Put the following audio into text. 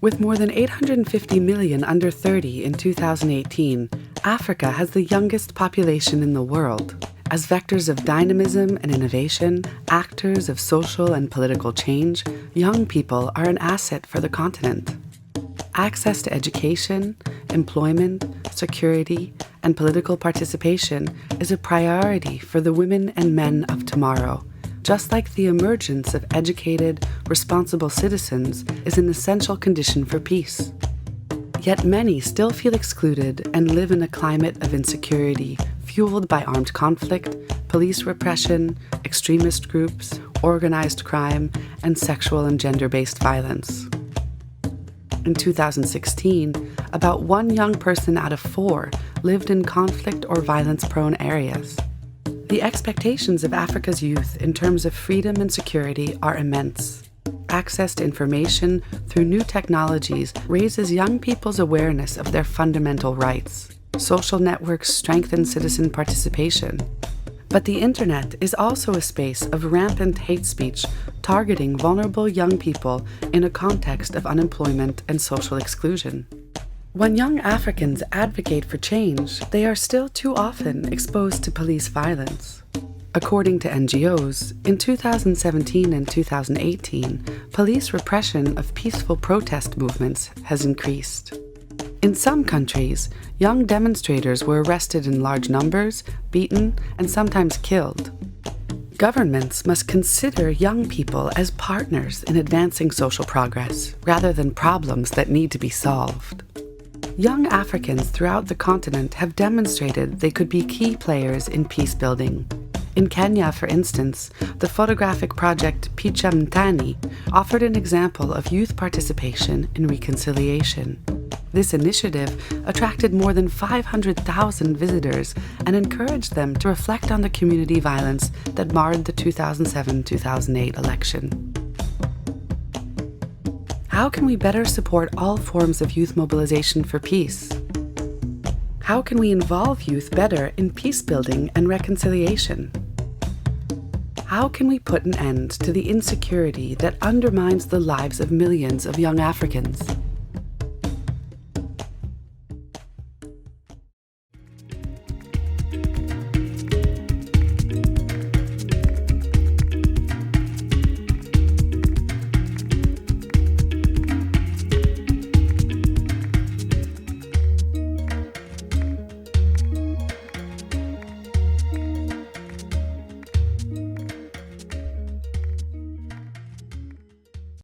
With more than 850 million under 30 in 2018, Africa has the youngest population in the world. As vectors of dynamism and innovation, actors of social and political change, young people are an asset for the continent. Access to education, employment, security, and political participation is a priority for the women and men of tomorrow, just like the emergence of educated, responsible citizens is an essential condition for peace. Yet many still feel excluded and live in a climate of insecurity fueled by armed conflict, police repression, extremist groups, organized crime, and sexual and gender-based violence. In 2016, about 1 young person out of 4 lived in conflict or violence-prone areas. The expectations of Africa's youth in terms of freedom and security are immense. Access to information through new technologies raises young people's awareness of their fundamental rights. Social networks strengthen citizen participation. But the internet is also a space of rampant hate speech targeting vulnerable young people in a context of unemployment and social exclusion. When young Africans advocate for change, they are still too often exposed to police violence. According to NGOs, in 2017 and 2018, police repression of peaceful protest movements has increased. In some countries, young demonstrators were arrested in large numbers, beaten, and sometimes killed. Governments must consider young people as partners in advancing social progress, rather than problems that need to be solved. Young Africans throughout the continent have demonstrated they could be key players in peace building. In Kenya, for instance, the photographic project Picha Mtani offered an example of youth participation in reconciliation. This initiative attracted more than 500,000 visitors and encouraged them to reflect on the community violence that marred the 2007-2008 election. How can we better support all forms of youth mobilization for peace? How can we involve youth better in peace building and reconciliation? How can we put an end to the insecurity that undermines the lives of millions of young Africans?